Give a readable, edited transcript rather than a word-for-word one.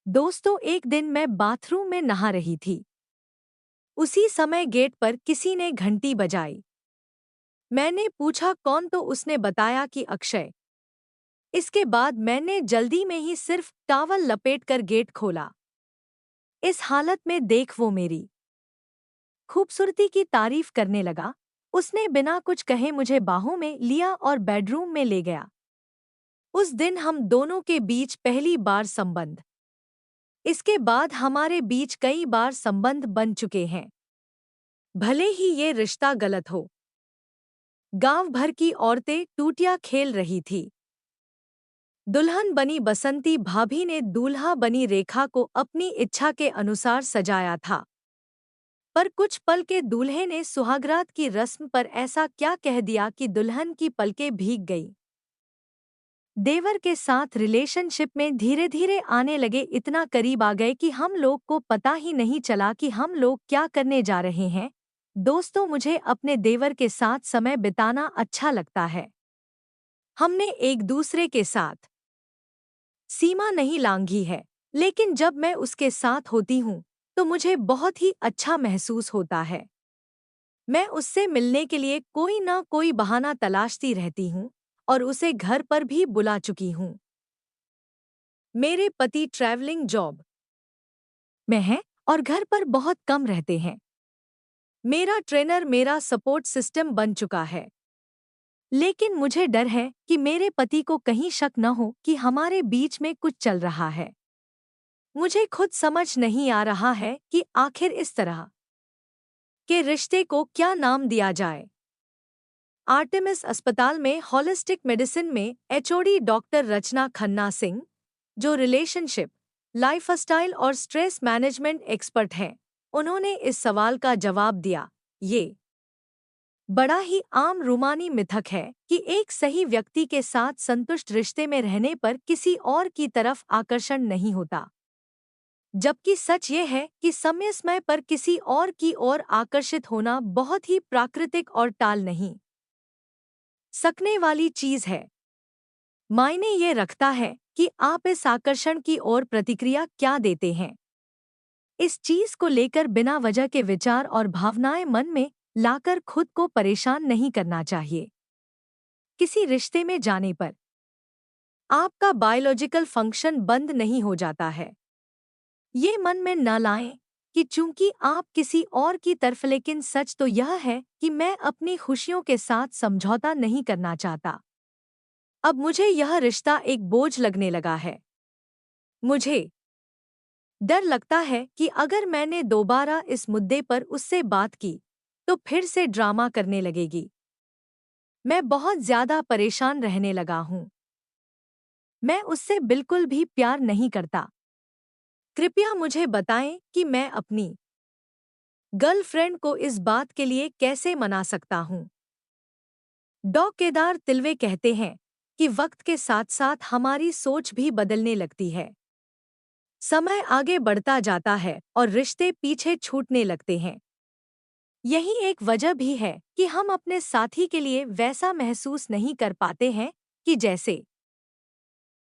दोस्तों, एक दिन मैं बाथरूम में नहा रही थी। उसी समय गेट पर किसी ने घंटी बजाई। मैंने पूछा कौन, तो उसने बताया कि अक्षय। इसके बाद मैंने जल्दी में ही सिर्फ टॉवल लपेटकर गेट खोला। इस हालत में देख वो मेरी खूबसूरती की तारीफ करने लगा। उसने बिना कुछ कहे मुझे बाहों में लिया और बेडरूम में ले गया। उस दिन हम दोनों के बीच पहली बार संबंध। इसके बाद हमारे बीच कई बार संबंध बन चुके हैं, भले ही ये रिश्ता गलत हो। गांव भर की औरतें टूटियां खेल रही थी। दुल्हन बनी बसंती भाभी ने दूल्हा बनी रेखा को अपनी इच्छा के अनुसार सजाया था। पर कुछ पल के दूल्हे ने सुहागरात की रस्म पर ऐसा क्या कह दिया कि दुल्हन की पलकें भीग गई। देवर के साथ रिलेशनशिप में धीरे धीरे आने लगे, इतना करीब आ गए कि हम लोग को पता ही नहीं चला कि हम लोग क्या करने जा रहे हैं। दोस्तों, मुझे अपने देवर के साथ समय बिताना अच्छा लगता है। हमने एक दूसरे के साथ सीमा नहीं लांघी है, लेकिन जब मैं उसके साथ होती हूँ तो मुझे बहुत ही अच्छा महसूस होता है। मैं उससे मिलने के लिए कोई ना कोई बहाना तलाशती रहती हूँ और उसे घर पर भी बुला चुकी हूँ। मेरे पति ट्रैवलिंग जॉब में हैं और घर पर बहुत कम रहते हैं। मेरा ट्रेनर मेरा सपोर्ट सिस्टम बन चुका है। लेकिन मुझे डर है कि मेरे पति को कहीं शक न हो कि हमारे बीच में कुछ चल रहा है। मुझे खुद समझ नहीं आ रहा है कि आखिर इस तरह के रिश्ते को क्या नाम दिया जाए। आर्टेमिस अस्पताल में हॉलिस्टिक मेडिसिन में एचओडी डॉक्टर रचना खन्ना सिंह, जो रिलेशनशिप, लाइफस्टाइल और स्ट्रेस मैनेजमेंट एक्सपर्ट हैं, उन्होंने इस सवाल का जवाब दिया। ये बड़ा ही आम रूमानी मिथक है कि एक सही व्यक्ति के साथ संतुष्ट रिश्ते में रहने पर किसी और की तरफ आकर्षण नहीं होता, जबकि सच ये है कि समय समय पर किसी और की ओर आकर्षित होना बहुत ही प्राकृतिक और टाल नहीं सकने वाली चीज है। मायने ये रखता है कि आप इस आकर्षण की ओर प्रतिक्रिया क्या देते हैं। इस चीज को लेकर बिना वजह के विचार और भावनाएं मन में लाकर खुद को परेशान नहीं करना चाहिए। किसी रिश्ते में जाने पर आपका बायोलॉजिकल फंक्शन बंद नहीं हो जाता है। ये मन में न लाएं कि चूंकि आप किसी और की तरफ, लेकिन सच तो यह है कि मैं अपनी खुशियों के साथ समझौता नहीं करना चाहता। अब मुझे यह रिश्ता एक बोझ लगने लगा है। मुझे डर लगता है कि अगर मैंने दोबारा इस मुद्दे पर उससे बात की तो फिर से ड्रामा करने लगेगी। मैं बहुत ज्यादा परेशान रहने लगा हूँ। मैं उससे बिल्कुल भी प्यार नहीं करता। कृपया मुझे बताएं कि मैं अपनी गर्लफ्रेंड को इस बात के लिए कैसे मना सकता हूँ। डॉ. केदार तिलवे कहते हैं कि वक्त के साथ साथ हमारी सोच भी बदलने लगती है। समय आगे बढ़ता जाता है और रिश्ते पीछे छूटने लगते हैं। यही एक वजह भी है कि हम अपने साथी के लिए वैसा महसूस नहीं कर पाते हैं कि जैसे